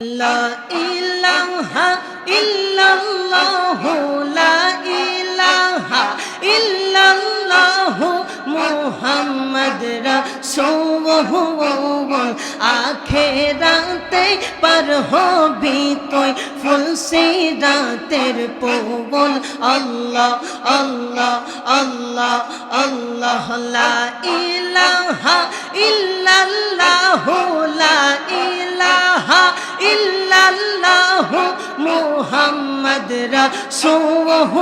লা ইলাহা ইল্লাল্লাহু লা ইলাহা ইল্লাল্লাহু মুহাম্মদ রাসূলুল্লাহ আখিরাতে পার হবি তুই ফুল সিরাতের পবন আল্লাহ আল্লাহ আল্লাহ আল্লাহ লা ইলাহা ইল্লাল্লাহু লা ইলাহা ইল্লাল্লাহু মুহাম্মদ রাসূলুল্লাহ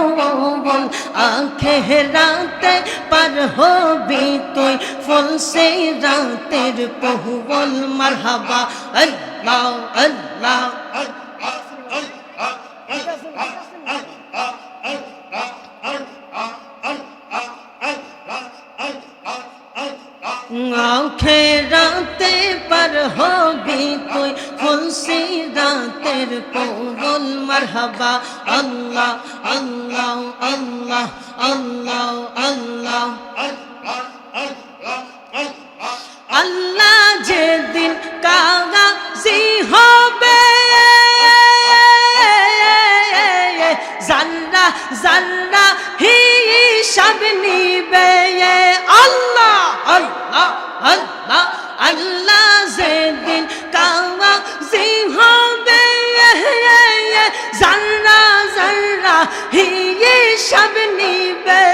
আখিরাতে পার হবি তুই ফুল সিরাতের পহবল মারহাবা আল্লাহ আল্লাহ আখিরাতে পার হবি তুই ফুল সিরাতের পহবল মারহাবা আল্লাহ আল্লাহ আল্লাহ আল্লাহ আল্লাহ আল্লাহ যেদিন কাগাজি হবে জান্না জান্না হিসাব নিবে আল্লাহ আল্লাহ আল্লাহ আল্লাহ যেদিন কাগাজি হবে জান্না জান্না হিসাব নিবে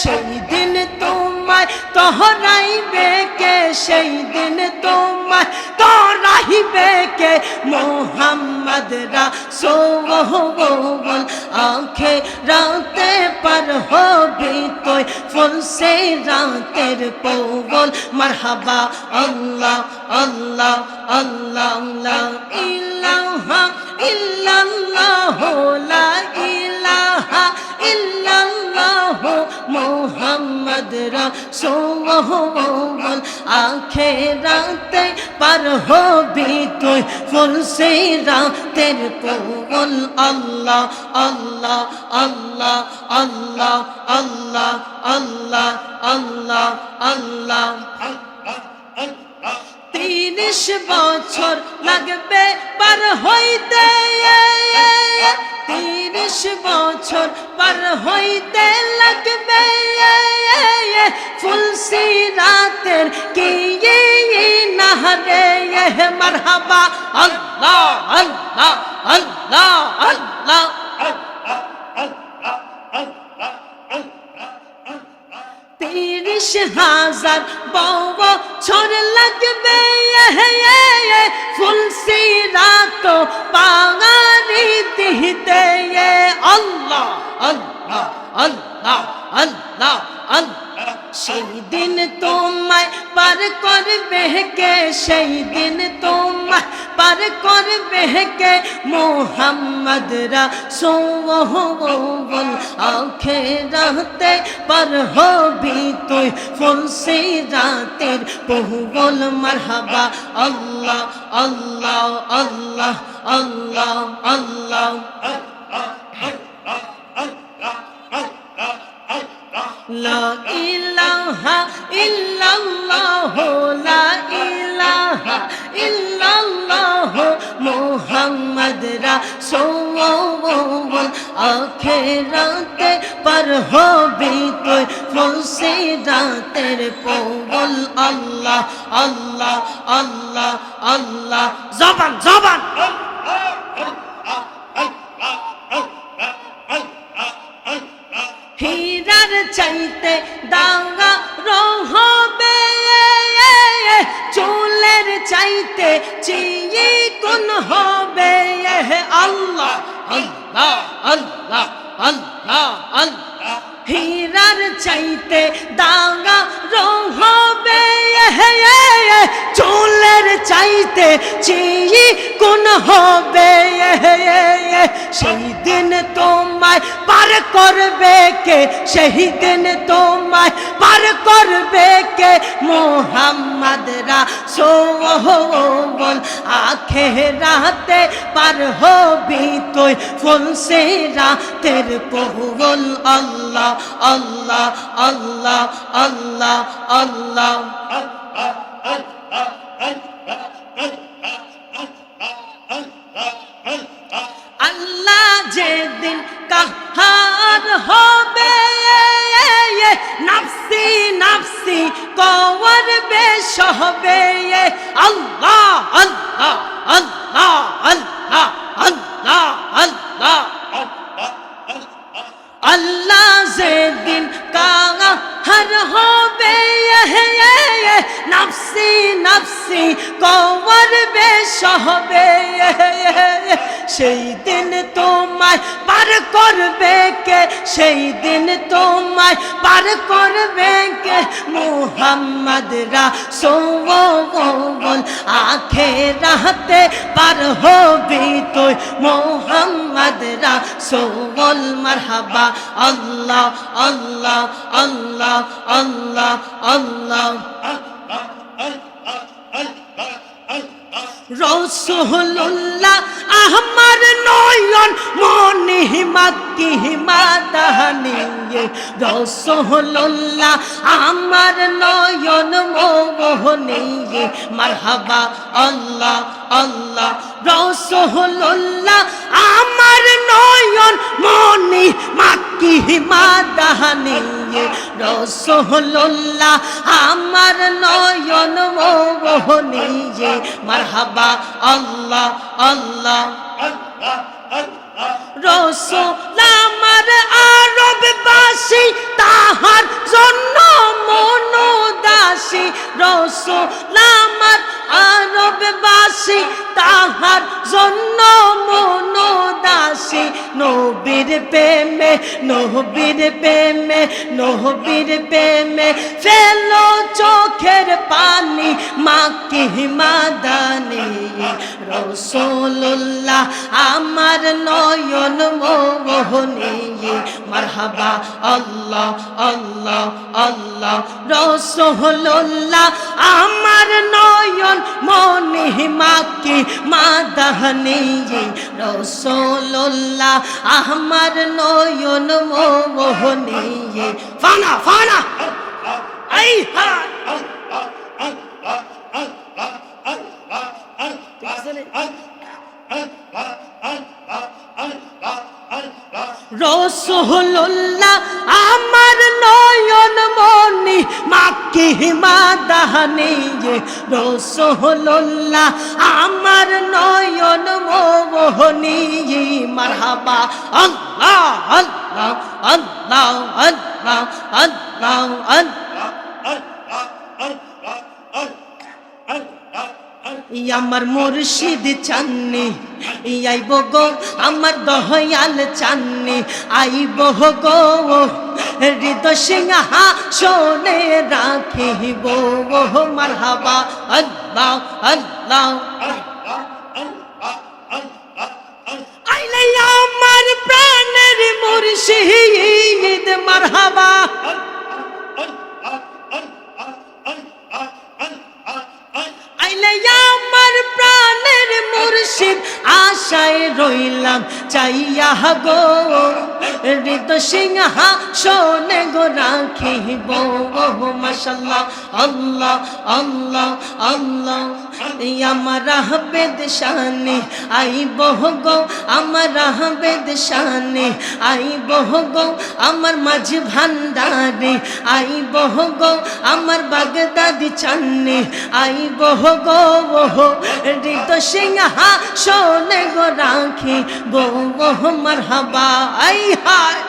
সেই দিন তোমায় তোহরাইবে কে সেই দিন তোমায় তোহরাইবে কে মুহাম্মদ রাসূলুল্লাহ আখিরাতে পার হবি তুই ফুল সিরাতের পবন মারহাবা আল্লাহ আল্লাহ আল্লাহ লা ইলাহা ইল্লাল্লাহু লা ইলাহা ইল্লাল্লাহু মুহাম্মদ রাসূলুল্লাহ আখিরাতে পার হবি তুই ফুল সিরাতের পবন আল্লাহ আল্লাহ আল্লাহ আল্লাহ আল্লাহ আল্লাহ আল্লাহ আল্লাহ 30 বছর লাগবে পার হইতে 30 বছর পার হইতে লাগবে ফুল সিরাতের কি নাহরে মারহাবা আল্লাহ আল্লাহ আল্লাহ আল্লাহ 30,000 বছর লাগবে ফুল সিরাত পাগারি দিতে আল্লাহ আল্লাহ আল্লাহ আল্লাহ আল্লাহ সেই দিন তোমায় পার করবে কে সেই দিন তোমায় পার করবে কে মুহাম্মদ রাসূলুল্লাহ আখিরাতে পার হবি তুই ফুল সিরাতের পহবল মারহাবা আল্লাহ আল্লাহ আল্লাহ আল্লাহ আল্লাহ লা ইলাহা ইল্লাল্লাহু লা ইলাহা ইল্লাল্লাহু মুহাম্মদ রাসূলুল্লাহ আখিরাতে পার হবি তুই ফুল সিরাতের পবন আল্লাহ আল্লাহ আল্লাহ আল্লাহ জবান জবান হীরার চাইতে দাঙ্গা রহবে চুলের চাইতে চিকন হবে আল্লাহ আল্লাহ আল্লাহ আল্লাহ আল্লাহ হীরার চাইতে দাঙ্গা রহবে চুলের চাইতে চিকন হবে সেই দিন তোমায় পার করবে কে সেই দিন তোমায় পার করবে কে মুহাম্মদ রাসূলুল্লাহ আখিরাতে পার হবি তুই ফুল সিরাতের পহবল আল্লাহ আল্লাহ আল্লাহ আল্লাহ আল্লাহ হবে আল্লাহ আল্লাহ আল্লাহ আল্লাহ আল্লাহ আল্লাহ আল্লাহ যেদিন কাহার হবে নফসি নফসি করবে সবে সেই দিন তোমায় পার করবে কে সেই দিন তোমায় পার করবে কে মুহাম্মদ রাসূল আখিরাতে পার হবি তুই মুহাম্মদ রাসূল মারহাবা আল্লাহ আল্লাহ আল্লাহ আল্লাহ আল্লাহ রাসূলুল্লাহ আমার নয়ন মনি মাক্কি মাদানি রাসূলুল্লাহ আমার নয়ন মোহনি মারহাবা আল্লাহ আল্লাহ রাসূলুল্লাহ আমার নয়ন মনি মাক্কি মাদানি রাসূলুল্লাহ আমার নয়ন মোহনি মারহাবা আল্লাহ আল্লাহ রাসূল আমার আরববাসী তাহার জন্য মনোদাসী রাসূল আমার আরববাসী তাহার জন্য মনোদাসী নবীর প্রেমে নবীর প্রেমে নবীর প্রেমে ফেলো চোখের পানি মাক্কি মাদানি রাসূলুল্লাহ আমার নয়ন মোহনি মারহাবা আল্লাহ আল্লাহ আল্লাহ রাসূলুল্লাহ আমার নয়ন মনি মাক্কি মাদানি রাসূলুল্লাহ আমার নয়ন মোহনি ফানা ফানা আই হা রাসূলুল্লাহ আমার নয়ন মনি মাক্কি মাদানি রাসূলুল্লাহ আমার নয়ন মোহনি মারহাবা আল্লাহ আল্লাহ আল্লাহ আল্লাহ আল্লাহ আমার মুর্শিদ চাননি আইব গো আমার দয়াল চাননি আইব গো হৃদয় সিংহা শোনে রাখিব মারহাবা আল্লাহ আল্লাহ আইলে আমার প্রাণের মুর্শিদ মারহাবা আইলে আমার প্রাণের মুর্শিদ আশায় রইলাম চাইয়া গো হৃদয় সিংহা শোনে গো রাখিব মাশাআল্লাহ আল্লাহ আল্লাহ আল্লাহ আমার আহবেদ শানে আইব গো আমার আহবেদ শানে আইব গো আমার মাঝ ভান্ডারে আইব গো আমার বাগদাদি চান্নে আইব গো হৃদয় সিংহা শোনে গো রাখি বো মারহাবা আই হায়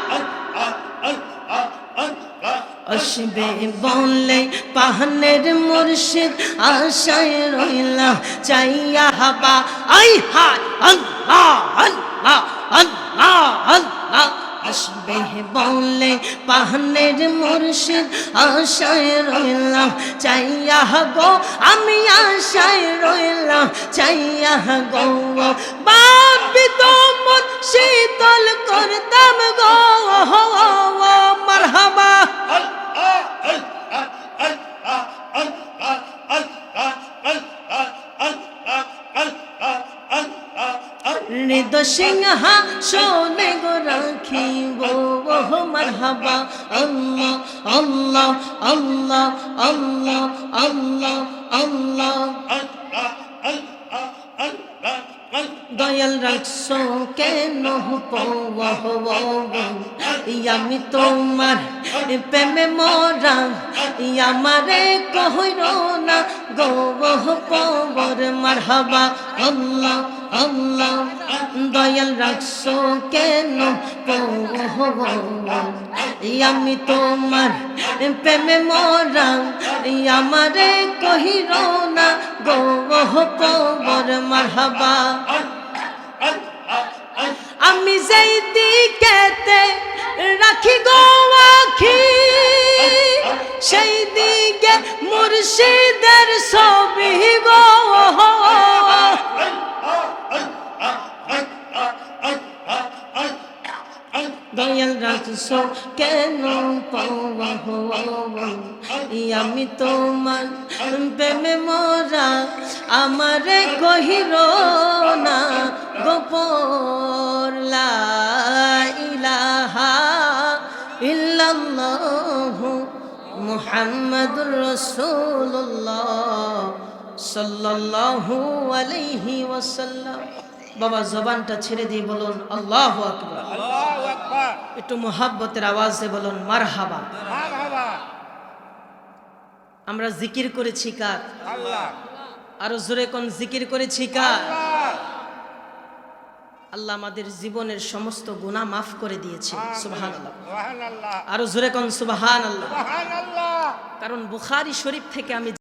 আসবে বলে পাহানের মুর্শিদ আশায় রইলাম চাইয়া হাবা আই হায় আল্লাহ আল্লাহ আল্লাহ আল্লাহ আসবে বলে পাহানের মুর্শিদ আশায় রইলাম চাইয়া গো আমি আশায় রইলাম চাইয়া গো বাপি তোমর শীতল করতাম গো মারহাবা হৃদয় সিংহা শোনে গো রাখিব মারহাবা আল্লাহ আল্লাহ আল্লাহ আল্লাহ আল্লাহ আল্লাহ দয়াল রাখছো কেন আমি তোমার প্রেমে মোরা আমারে কহির না গো পবর মারহাবা আল্লাহ আল্লাহ দয়াল রাখছো কেন আমি তোমার প্রেমে মোরা আমারে কহির না গো পবর মারহাবা আমি যেই দিকেতে রাখি গো আখি সেই দিকে মুর্শিদের ছবি গো দয়াল রাখছো কেন আমি তোমার প্রেমে মোরা আমারে কহির না গোপর লা ইলাহা ইল্লাল্লাহু মুহাম্মাদুর রাসূলুল্লাহ সাল্লাল্লাহু আলাইহি ওয়াসাল্লাম। বাবা জবানটা ছেড়ে দিয়ে বলুন আল্লাহু আকবার, আল্লাহু আকবার। একটু মুহাব্বতের আওয়াজে বলুন মারহাবা। মারহাবা। আমরা জিকির করেছি কার? আল্লাহ। আরো জোরে কোন জিকির করেছি কার? আল্লাহ। আল্লাহ আমাদের জীবনের সমস্ত গুনাহ মাফ করে দিয়েছে, সুবহানাল্লাহ। সুবহানাল্লাহ। আরো জোরে কোন সুবহানাল্লাহ। সুবহানাল্লাহ। কারণ বুখারী শরীফ থেকে আমি